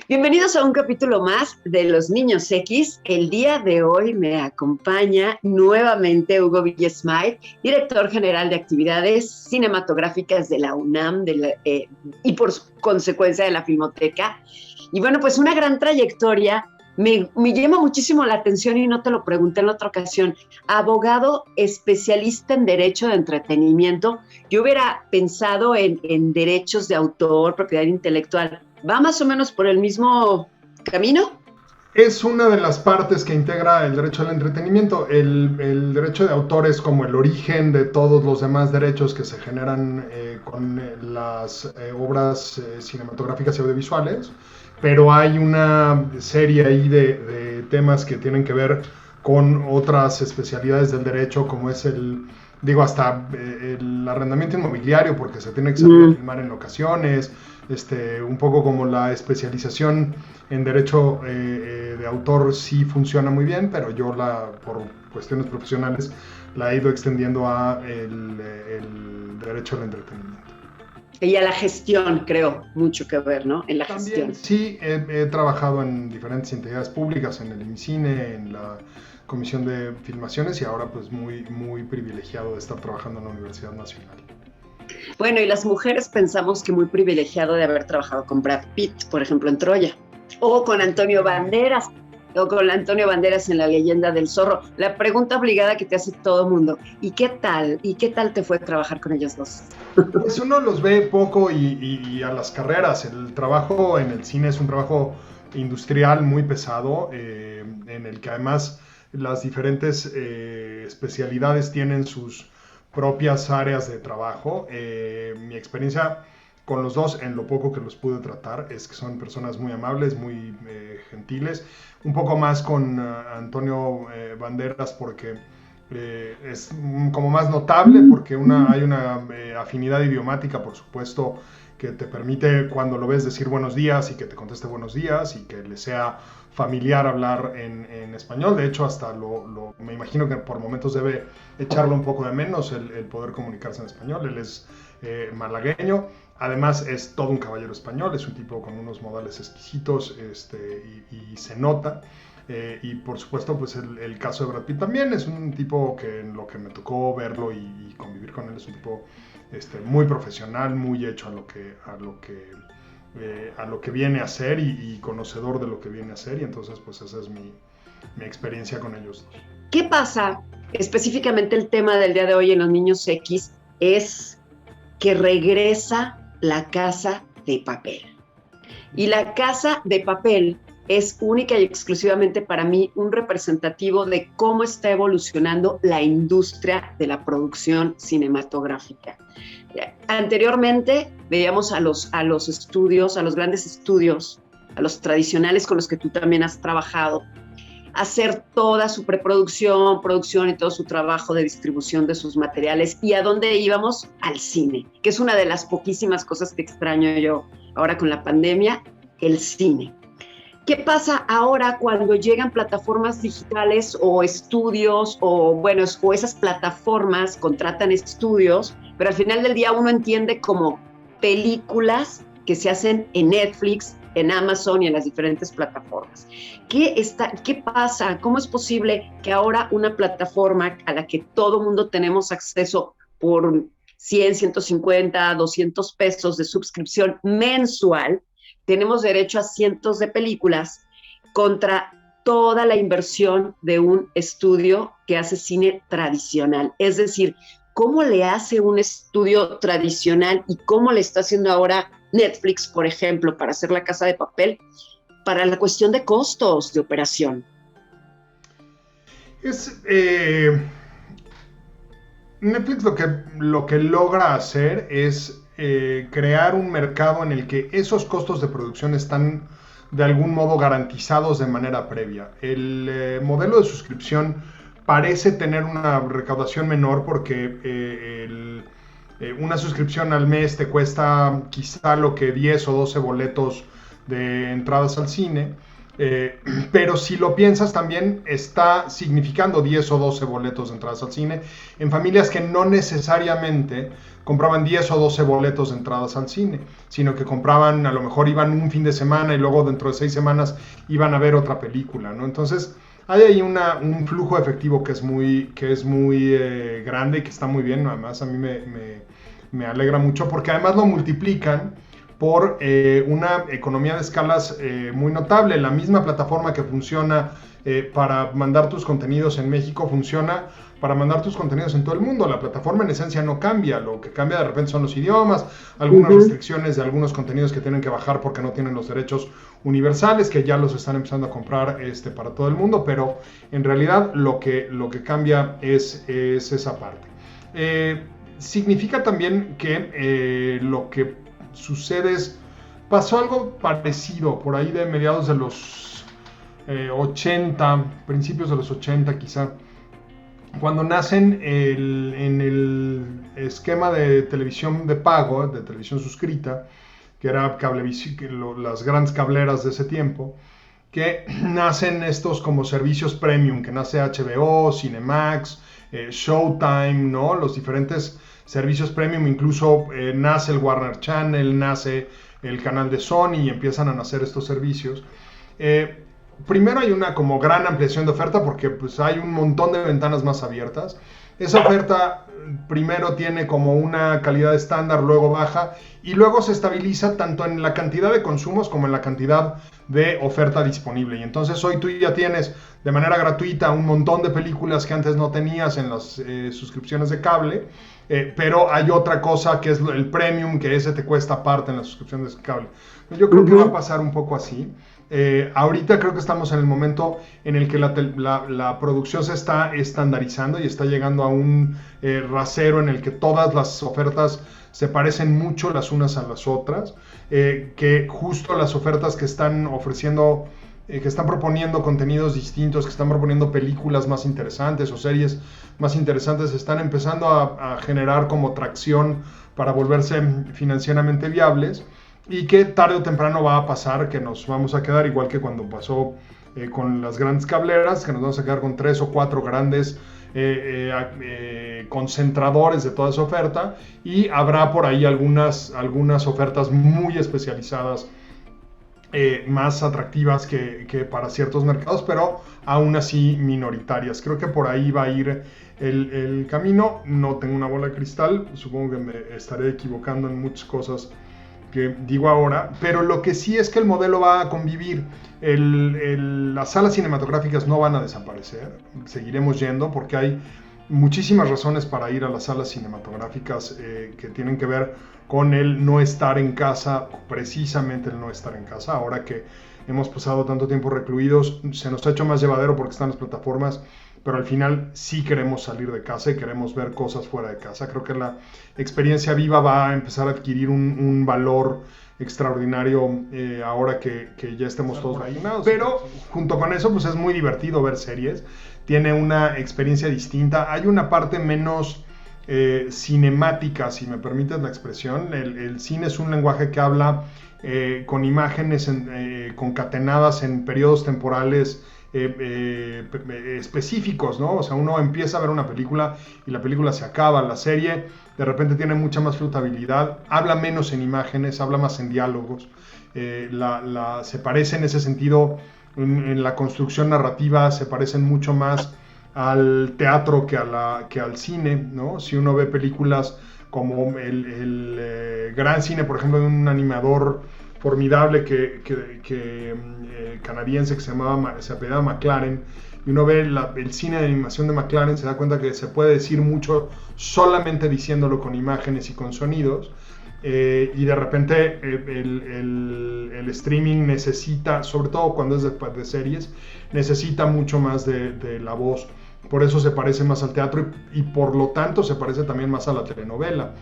Bienvenidos a un capítulo más de Los Niños X. El día de hoy me acompaña nuevamente Hugo Villesmay, director general de actividades cinematográficas de la UNAM y por consecuencia de la Filmoteca. Y bueno, pues una gran trayectoria. Me llama muchísimo la atención y no te lo pregunté en la otra ocasión. Abogado especialista en derecho de entretenimiento. Yo hubiera pensado en derechos de autor, propiedad intelectual. ¿Va más o menos por el mismo camino? Es una de las partes que integra el derecho al entretenimiento. El derecho de autor es como el origen de todos los demás derechos que se generan con las obras cinematográficas y audiovisuales, pero hay una serie ahí de temas que tienen que ver con otras especialidades del derecho, como es hasta el arrendamiento inmobiliario, porque se tiene que salir a filmar en locaciones, un poco como la especialización en derecho de autor sí funciona muy bien, pero yo por cuestiones profesionales la he ido extendiendo a el derecho al entretenimiento. Y a la gestión, creo, mucho que ver, ¿no? En la También gestión. sí, he trabajado en diferentes entidades públicas, en el IMCINE, en la Comisión de Filmaciones y ahora pues muy privilegiado de estar trabajando en la Universidad Nacional. Bueno, y las mujeres pensamos que muy privilegiado de haber trabajado con Brad Pitt, por ejemplo, en Troya, o con Antonio Banderas, en La Leyenda del Zorro. La pregunta obligada que te hace todo el mundo, ¿y qué tal? ¿Y qué tal te fue trabajar con ellos dos? Pues uno los ve poco y a las carreras. El trabajo en el cine es un trabajo industrial muy pesado, en el que además las diferentes especialidades tienen sus propias áreas de trabajo. Mi experiencia con los dos, en lo poco que los pude tratar, es que son personas muy amables, muy gentiles. Un poco más con Antonio Banderas porque es como más notable porque hay una afinidad idiomática, por supuesto, que te permite cuando lo ves decir buenos días y que te conteste buenos días y que le sea familiar hablar en español. De hecho, hasta me imagino que por momentos debe echarlo un poco de menos el poder comunicarse en español. Él es malagueño. Además es todo un caballero español, es un tipo con unos modales exquisitos y se nota. Y por supuesto, pues el caso de Brad Pitt también es un tipo que en lo que me tocó verlo y convivir con él es un tipo muy profesional, muy hecho a lo que viene a ser y conocedor de lo que viene a ser. Y entonces, pues esa es mi experiencia con ellos dos. ¿Qué pasa? Específicamente el tema del día de hoy en Los Niños X es que regresa La Casa de Papel. Y La Casa de Papel es única y exclusivamente para mí un representativo de cómo está evolucionando la industria de la producción cinematográfica. Anteriormente veíamos a los estudios, a los grandes estudios, a los tradicionales con los que tú también has trabajado, hacer toda su preproducción, producción y todo su trabajo de distribución de sus materiales. ¿Y a dónde íbamos? Al cine, que es una de las poquísimas cosas que extraño yo ahora con la pandemia, el cine. ¿Qué pasa ahora cuando llegan plataformas digitales o estudios o esas plataformas contratan estudios, pero al final del día uno entiende como películas que se hacen en Netflix, en Amazon y en las diferentes plataformas? ¿Qué pasa? ¿Cómo es posible que ahora una plataforma a la que todo mundo tenemos acceso por 100, 150, 200 pesos de suscripción mensual, tenemos derecho a cientos de películas contra toda la inversión de un estudio que hace cine tradicional? Es decir, ¿cómo le hace un estudio tradicional y cómo le está haciendo ahora Netflix, por ejemplo, para hacer La Casa de Papel, para la cuestión de costos de operación? Es Netflix lo que logra hacer es crear un mercado en el que esos costos de producción están de algún modo garantizados de manera previa. El modelo de suscripción parece tener una recaudación menor porque una suscripción al mes te cuesta quizá lo que 10 o 12 boletos de entradas al cine, Pero si lo piensas también está significando 10 o 12 boletos de entradas al cine en familias que no necesariamente compraban 10 o 12 boletos de entradas al cine, sino que compraban, a lo mejor iban un fin de semana y luego dentro de 6 semanas iban a ver otra película, ¿no? Entonces hay ahí un flujo efectivo que es muy grande y que está muy bien. Además a mí me alegra mucho porque además lo multiplican por una economía de escalas muy notable. La misma plataforma que funciona para mandar tus contenidos en México funciona para mandar tus contenidos en todo el mundo. La plataforma en esencia no cambia, lo que cambia de repente son los idiomas, algunas restricciones de algunos contenidos que tienen que bajar porque no tienen los derechos universales, que ya los están empezando a comprar para todo el mundo, pero en realidad lo que cambia es esa parte. Significa también que lo que sucede pasó algo parecido por ahí de mediados de los 80, principios de los 80 quizá, cuando nacen en el esquema de televisión de pago, de televisión suscrita, que era las grandes cableras de ese tiempo, que nacen estos como servicios premium, que nace HBO, Cinemax, Showtime, ¿no? Los diferentes servicios premium, incluso nace el Warner Channel, nace el canal de Sony y empiezan a nacer estos servicios. Primero hay una como gran ampliación de oferta porque pues hay un montón de ventanas más abiertas. Esa oferta primero tiene como una calidad estándar, luego baja y luego se estabiliza tanto en la cantidad de consumos como en la cantidad de oferta disponible. Y entonces hoy tú ya tienes de manera gratuita un montón de películas que antes no tenías en las suscripciones de cable, pero hay otra cosa que es el premium, que ese te cuesta aparte en las suscripciones de cable. Yo creo que va a pasar un poco así. Ahorita creo que estamos en el momento en el que la producción se está estandarizando y está llegando a un rasero en el que todas las ofertas se parecen mucho las unas a las otras, que justo las ofertas que están ofreciendo, que están proponiendo contenidos distintos, que están proponiendo películas más interesantes o series más interesantes, están empezando a generar como tracción para volverse financieramente viables. Y que tarde o temprano va a pasar que nos vamos a quedar igual que cuando pasó con las grandes cableras, que nos vamos a quedar con 3 o 4 grandes concentradores de toda esa oferta y habrá por ahí algunas ofertas muy especializadas, más atractivas que para ciertos mercados, pero aún así minoritarias. Creo que por ahí va a ir el camino. No tengo una bola de cristal, supongo que me estaré equivocando en muchas cosas que digo ahora, pero lo que sí es que el modelo va a convivir. Las salas cinematográficas no van a desaparecer, seguiremos yendo porque hay muchísimas razones para ir a las salas cinematográficas que tienen que ver con el no estar en casa, precisamente el no estar en casa. Ahora que hemos pasado tanto tiempo recluidos, se nos ha hecho más llevadero porque están las plataformas, pero al final sí queremos salir de casa y queremos ver cosas fuera de casa. Creo que la experiencia viva va a empezar a adquirir un valor extraordinario ahora que ya estemos todos vacunados. Pero junto con eso, pues es muy divertido ver series. Tiene una experiencia distinta. Hay una parte menos cinemática, si me permites la expresión. El cine es un lenguaje que habla con imágenes concatenadas en periodos temporales específicos, ¿no? O sea, uno empieza a ver una película y la película se acaba. La serie de repente tiene mucha más flotabilidad, habla menos en imágenes, habla más en diálogos. Se parece en ese sentido, en la construcción narrativa, se parecen mucho más al teatro que al cine, ¿no? Si uno ve películas como el gran cine, por ejemplo, de un animador formidable canadiense que se apellidaba McLaren, y uno ve el cine de animación de McLaren, se da cuenta que se puede decir mucho solamente diciéndolo con imágenes y con sonidos, y de repente el streaming necesita, sobre todo cuando es de series, necesita mucho más de la voz. Por eso se parece más al teatro y por lo tanto se parece también más a la telenovela.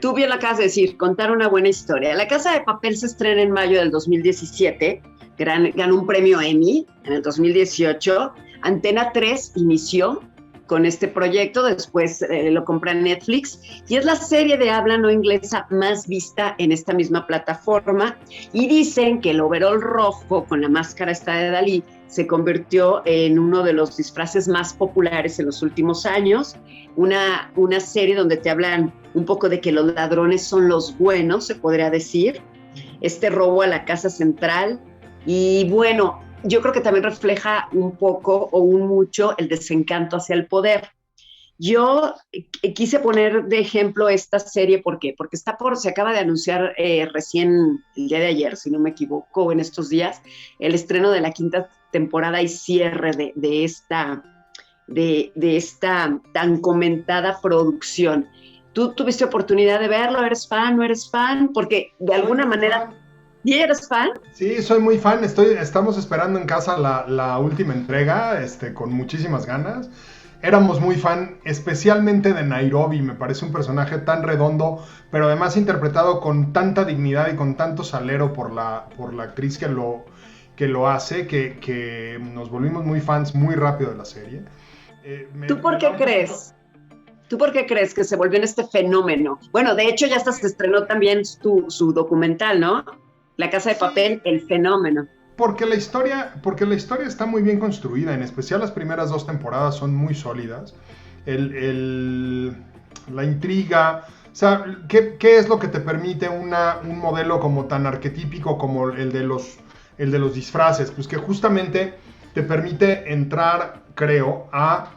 Tú bien lo acabas de decir, contar una buena historia. La Casa de Papel se estrena en mayo del 2017, ganó un premio Emmy en el 2018. Antena 3 inició con este proyecto, después lo compré en Netflix, y es la serie de habla no inglesa más vista en esta misma plataforma, y dicen que el overol rojo con la máscara esta de Dalí se convirtió en uno de los disfraces más populares en los últimos años, una serie donde te hablan un poco de que los ladrones son los buenos, se podría decir, este robo a la casa central, y bueno, yo creo que también refleja un poco o un mucho el desencanto hacia el poder. Yo quise poner de ejemplo esta serie, ¿por qué? Porque se acaba de anunciar recién el día de ayer, si no me equivoco, en estos días, el estreno de la quinta temporada y cierre de esta tan comentada producción. ¿Tú tuviste oportunidad de verlo? ¿Eres fan? ¿No eres fan? Porque de alguna manera... Fan. ¿Sí eres fan? Sí, soy muy fan. Estamos esperando en casa la última entrega, con muchísimas ganas. Éramos muy fan, especialmente de Nairobi. Me parece un personaje tan redondo, pero además interpretado con tanta dignidad y con tanto salero por la actriz que lo hace, que nos volvimos muy fans muy rápido de la serie. ¿Tú por qué crees? ¿Tú por qué crees que se volvió en este fenómeno? Bueno, de hecho ya hasta se estrenó también su documental, ¿no? La Casa de Papel, el fenómeno. Porque la historia está muy bien construida, en especial las primeras 2 temporadas son muy sólidas. La intriga, o sea, ¿qué es lo que te permite un modelo como tan arquetípico como el de los disfraces? Pues que justamente te permite entrar, creo, a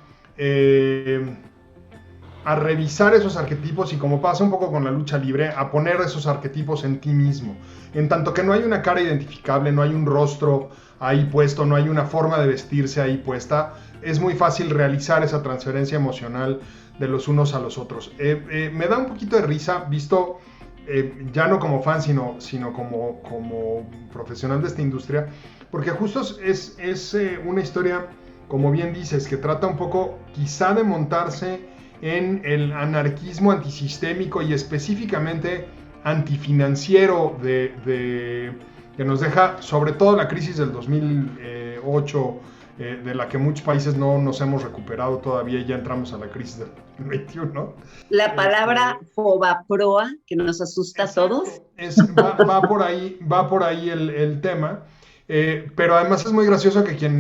revisar esos arquetipos y, como pasa un poco con la lucha libre, a poner esos arquetipos en ti mismo. En tanto que no hay una cara identificable, no hay un rostro ahí puesto, no hay una forma de vestirse ahí puesta, es muy fácil realizar esa transferencia emocional de los unos a los otros. Me da un poquito de risa, visto ya no como fan, sino como profesional de esta industria, porque justo es una historia, como bien dices, que trata un poco quizá de montarse en el anarquismo antisistémico y específicamente antifinanciero que nos deja sobre todo la crisis del 2008, de la que muchos países no nos hemos recuperado todavía, y ya entramos a la crisis del 2021. La palabra fobaproa, que nos asusta a todos. Va por ahí el tema. Pero además es muy gracioso que quien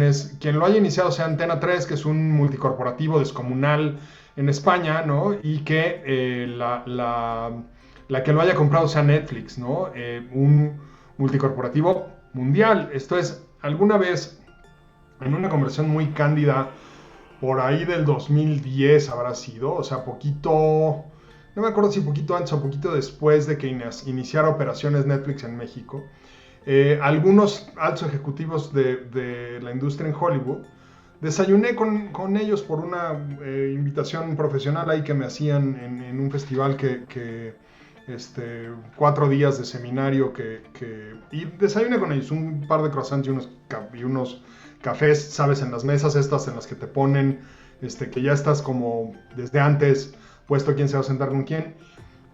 lo haya iniciado sea Antena 3, que es un multicorporativo descomunal en España, ¿no? Y que la que lo haya comprado sea Netflix, ¿no? Un multicorporativo mundial. Esto es, alguna vez, en una conversación muy cándida, por ahí del 2010 habrá sido, o sea, poquito, no me acuerdo si poquito antes o poquito después de que iniciara operaciones Netflix en México, algunos altos ejecutivos de la industria en Hollywood, desayuné con ellos por una invitación profesional ahí que me hacían en un festival 4 días de seminario y desayuné con ellos, un par de croissants y unos cafés, sabes, en las mesas estas en las que te ponen, que ya estás como desde antes puesto quién se va a sentar con quién.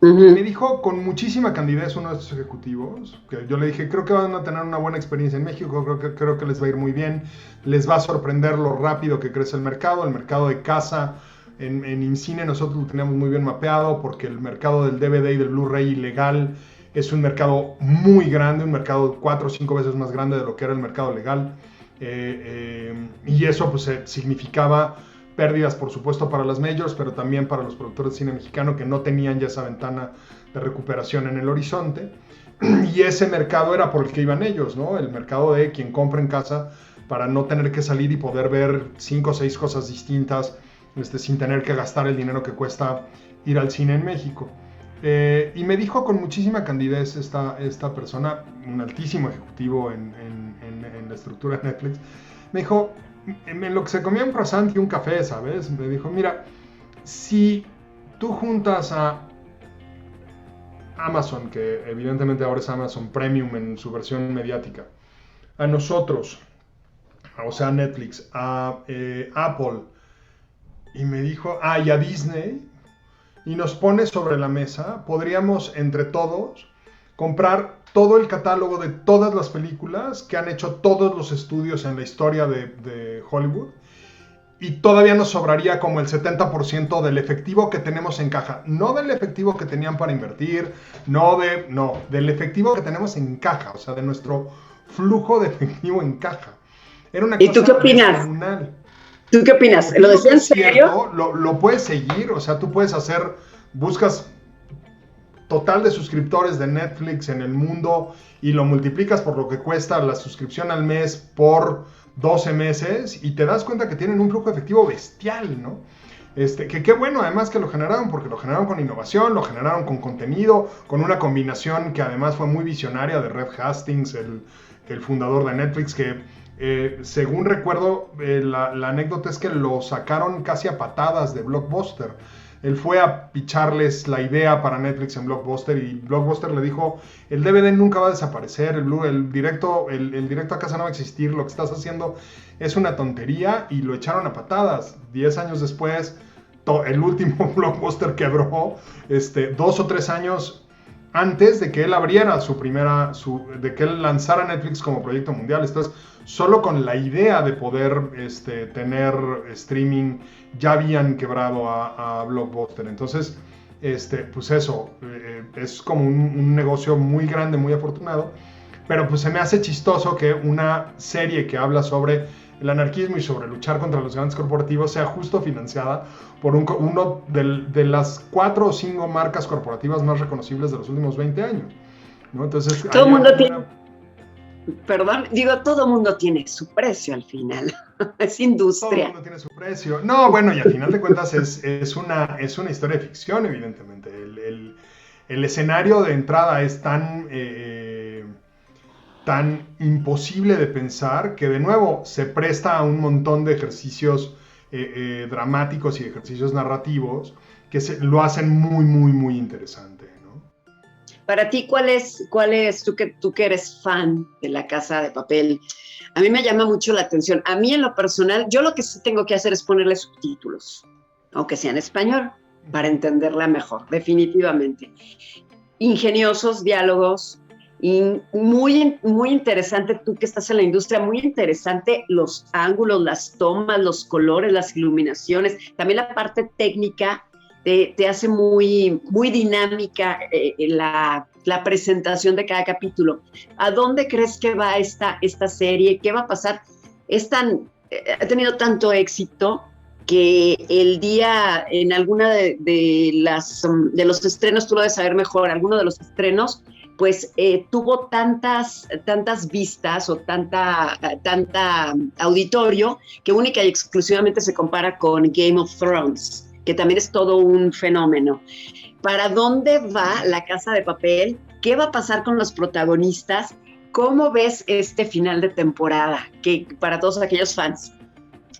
Uh-huh. Me dijo con muchísima candidez uno de estos ejecutivos, que yo le dije, creo que van a tener una buena experiencia en México, creo que les va a ir muy bien, les va a sorprender lo rápido que crece el mercado de casa. En INCINE nosotros lo tenemos muy bien mapeado, porque el mercado del DVD y del Blu-ray ilegal es un mercado muy grande, un mercado 4 o 5 veces más grande de lo que era el mercado legal, y eso pues significaba pérdidas, por supuesto, para las majors, pero también para los productores de cine mexicano, que no tenían ya esa ventana de recuperación en el horizonte. Y ese mercado era por el que iban ellos, ¿no? El mercado de quien compra en casa para no tener que salir y poder ver 5 o 6 cosas distintas, sin tener que gastar el dinero que cuesta ir al cine en México. Y me dijo con muchísima candidez esta persona, un altísimo ejecutivo en la estructura de Netflix, me dijo, en lo que se comía un croissant y un café, ¿sabes? Me dijo, mira, si tú juntas a Amazon, que evidentemente ahora es Amazon Premium en su versión mediática, a nosotros, o sea, Netflix, a Apple, y me dijo, y a Disney, y nos pone sobre la mesa, podríamos entre todos comprar todo el catálogo de todas las películas que han hecho todos los estudios en la historia de Hollywood, y todavía nos sobraría como el 70% del efectivo que tenemos en caja. No del efectivo que tenían para invertir, no, del efectivo que tenemos en caja, o sea, de nuestro flujo de efectivo en caja. Era una ¿Y tú qué cosa opinas? descomunal. ¿Tú qué opinas? ¿Lo decía en serio? Lo puedes seguir, o sea, tú puedes buscas total de suscriptores de Netflix en el mundo y lo multiplicas por lo que cuesta la suscripción al mes por 12 meses y te das cuenta que tienen un flujo efectivo bestial, ¿no? Que qué bueno además que lo generaron, porque lo generaron con innovación, lo generaron con contenido, con una combinación que además fue muy visionaria de Reed Hastings, el fundador de Netflix, que según recuerdo, la anécdota es que lo sacaron casi a patadas de Blockbuster. Él fue a picharles la idea para Netflix en Blockbuster y Blockbuster le dijo, el DVD nunca va a desaparecer, el directo a casa no va a existir, lo que estás haciendo es una tontería, y lo echaron a patadas. 10 años después, el último Blockbuster quebró, 2 o 3 años antes de que él abriera de que él lanzara Netflix como proyecto mundial. Entonces, solo con la idea de poder tener streaming ya habían quebrado a Blockbuster. Entonces, pues eso, es como un negocio muy grande, muy afortunado, pero pues se me hace chistoso que una serie que habla sobre el anarquismo y sobre luchar contra los grandes corporativos sea justo financiada por uno de las 4 o 5 marcas corporativas más reconocibles de los últimos 20 años, ¿no? Entonces, todo el mundo tiene, perdón, digo, todo mundo tiene su precio al final. Es industria. Todo el mundo tiene su precio. No, bueno, y al final de cuentas es una historia de ficción, evidentemente. El escenario de entrada es tan imposible de pensar que, de nuevo, se presta a un montón de ejercicios dramáticos y ejercicios narrativos que lo hacen muy, muy, muy interesante, ¿no? Para ti, ¿cuál es tú que eres fan de La Casa de Papel? A mí me llama mucho la atención. A mí, en lo personal, yo lo que sí tengo que hacer es ponerle subtítulos, aunque sea en español, para entenderla mejor, definitivamente. Ingeniosos diálogos, y muy, muy interesante, tú que estás en la industria, muy interesante los ángulos, las tomas, los colores, las iluminaciones, también la parte técnica te hace muy, muy dinámica la presentación de cada capítulo. ¿A dónde crees que va esta serie? ¿Qué va a pasar? Ha tenido tanto éxito que el día, en alguna de los estrenos, tú lo debes saber mejor, alguno de los estrenos, pues tuvo tantas vistas o tanta auditorio que única y exclusivamente se compara con Game of Thrones, que también es todo un fenómeno. ¿Para dónde va La Casa de Papel? ¿Qué va a pasar con los protagonistas? ¿Cómo ves este final de temporada para todos aquellos fans?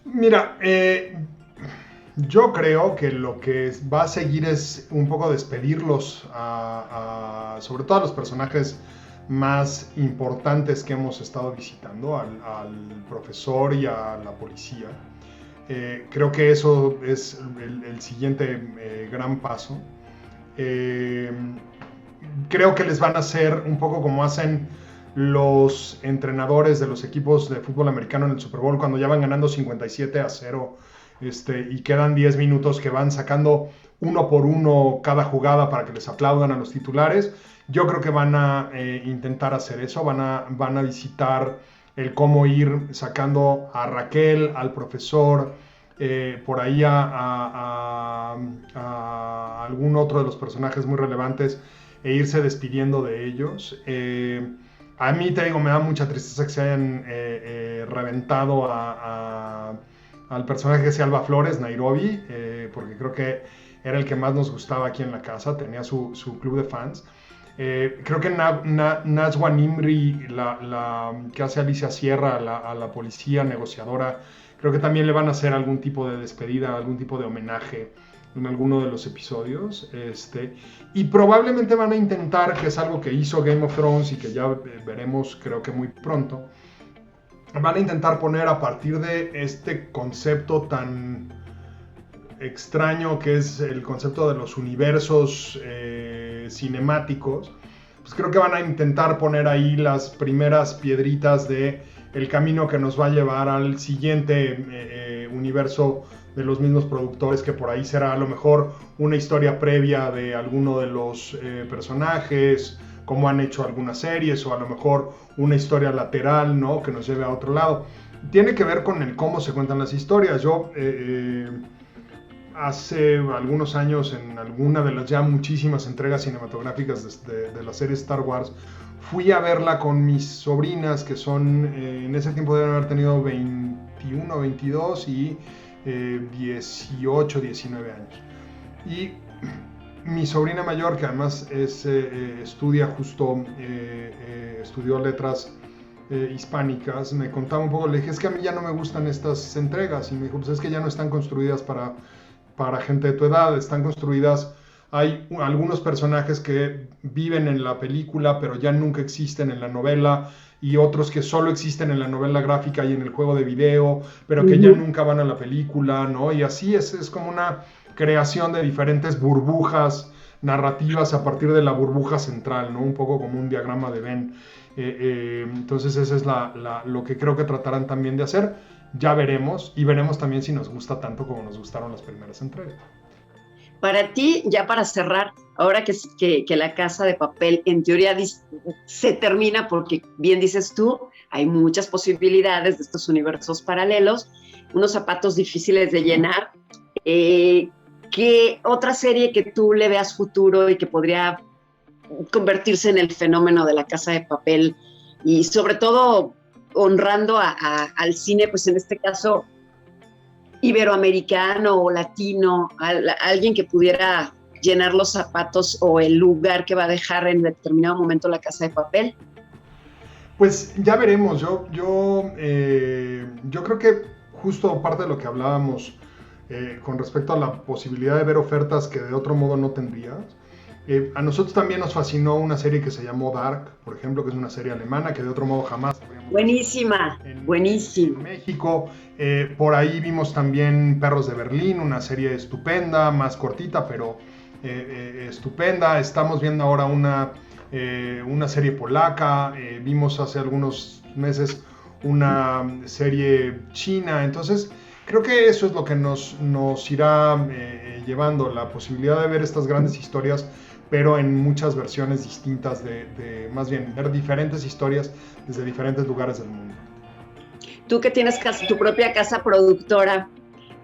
Mira, yo creo que lo que va a seguir es un poco despedirlos sobre todo a los personajes más importantes que hemos estado visitando, al profesor y a la policía. Creo que eso es el siguiente gran paso. Creo que les van a hacer un poco como hacen los entrenadores de los equipos de fútbol americano en el Super Bowl cuando ya van ganando 57-0 y quedan 10 minutos, que van sacando uno por uno cada jugada para que les aplaudan a los titulares. Yo creo que van a intentar hacer eso, van a visitar el cómo ir sacando a Raquel, al profesor, por ahí a algún otro de los personajes muy relevantes, e irse despidiendo de ellos. A mí, te digo, me da mucha tristeza que se hayan reventado al personaje que es Alba Flores, Nairobi, porque creo que era el que más nos gustaba aquí en la casa, tenía su club de fans. Creo que Najwa Nimri, la que hace Alicia Sierra, a la policía negociadora, creo que también le van a hacer algún tipo de despedida, algún tipo de homenaje en alguno de los episodios. Y probablemente van a intentar, que es algo que hizo Game of Thrones y que ya veremos creo que muy pronto, van a intentar poner, a partir de este concepto tan extraño que es el concepto de los universos cinemáticos, pues creo que van a intentar poner ahí las primeras piedritas de el camino que nos va a llevar al siguiente universo de los mismos productores, que por ahí será a lo mejor una historia previa de alguno de los personajes, como han hecho algunas series, o a lo mejor una historia lateral, ¿no? Que nos lleve a otro lado. Tiene que ver con el cómo se cuentan las historias. Yo hace algunos años, en alguna de las ya muchísimas entregas cinematográficas de la serie Star Wars, fui a verla con mis sobrinas, que son, en ese tiempo deben haber tenido 21, 22 y 18, 19 años. Y mi sobrina mayor, que además estudió letras hispánicas, me contaba un poco, le dije, es que a mí ya no me gustan estas entregas, y me dijo, pues es que ya no están construidas para gente de tu edad, están construidas, hay algunos personajes que viven en la película, pero ya nunca existen en la novela, y otros que solo existen en la novela gráfica y en el juego de video, pero que ya nunca van a la película, ¿no? Y así es como una creación de diferentes burbujas narrativas a partir de la burbuja central, ¿no? Un poco como un diagrama de Venn. Entonces eso es lo que creo que tratarán también de hacer. Ya veremos, y veremos también si nos gusta tanto como nos gustaron las primeras entregas. Para ti, ya para cerrar, ahora que La Casa de Papel en teoría se termina, porque bien dices tú, hay muchas posibilidades de estos universos paralelos, unos zapatos difíciles de llenar, ¿qué otra serie que tú le veas futuro y que podría convertirse en el fenómeno de La Casa de Papel, y sobre todo honrando al cine, pues en este caso iberoamericano o latino, alguien que pudiera llenar los zapatos o el lugar que va a dejar en determinado momento La Casa de Papel? Pues ya veremos. Yo creo que justo parte de lo que hablábamos con respecto a la posibilidad de ver ofertas que de otro modo no tendrías. A nosotros también nos fascinó una serie que se llamó Dark, por ejemplo, que es una serie alemana que de otro modo jamás habríamos buenísima, buenísima. En México. Por ahí vimos también Perros de Berlín, una serie estupenda, más cortita, pero estupenda. Estamos viendo ahora una serie polaca. Vimos hace algunos meses una serie china. Entonces, creo que eso es lo que nos irá llevando, la posibilidad de ver estas grandes historias, pero en muchas versiones distintas, más bien ver diferentes historias desde diferentes lugares del mundo. Tú que tienes tu propia casa productora,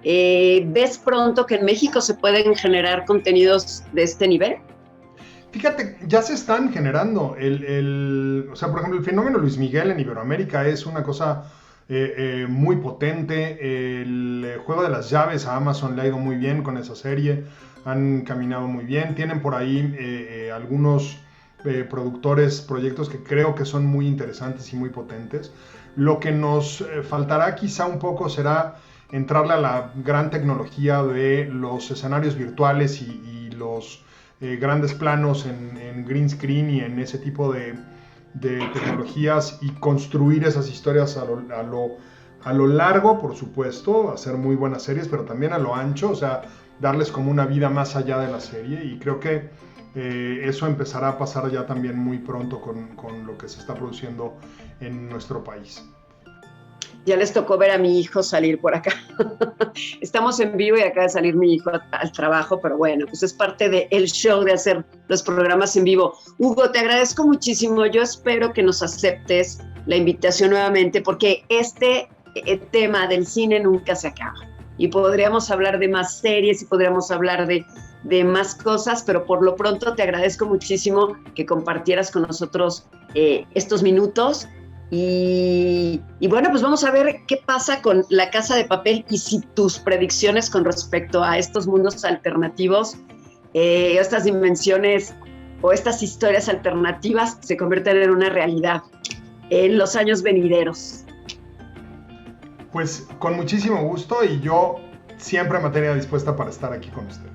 ¿ves pronto que en México se pueden generar contenidos de este nivel? Fíjate, ya se están generando. O sea, por ejemplo, el fenómeno Luis Miguel en Iberoamérica es una cosa muy potente. El juego de las llaves a Amazon le ha ido muy bien con esa serie. Han caminado muy bien. Tienen por ahí algunos proyectos que creo que son muy interesantes y muy potentes. Lo que nos faltará quizá un poco será entrarle a la gran tecnología de los escenarios virtuales y los grandes planos en green screen y en ese tipo de tecnologías, y construir esas historias a lo largo, por supuesto, hacer muy buenas series, pero también a lo ancho, o sea, darles como una vida más allá de la serie, y creo que eso empezará a pasar ya también muy pronto con lo que se está produciendo en nuestro país. Ya les tocó ver a mi hijo salir por acá. Estamos en vivo y acaba de salir mi hijo al trabajo, pero bueno, pues es parte del show de hacer los programas en vivo. Hugo, te agradezco muchísimo. Yo espero que nos aceptes la invitación nuevamente, porque este tema del cine nunca se acaba. Y podríamos hablar de más series y podríamos hablar de más cosas, pero por lo pronto te agradezco muchísimo que compartieras con nosotros estos minutos. Y bueno, pues vamos a ver qué pasa con La Casa de Papel, y si tus predicciones con respecto a estos mundos alternativos, estas dimensiones o estas historias alternativas se convierten en una realidad en los años venideros. Pues con muchísimo gusto, y yo siempre materia dispuesta para estar aquí con ustedes.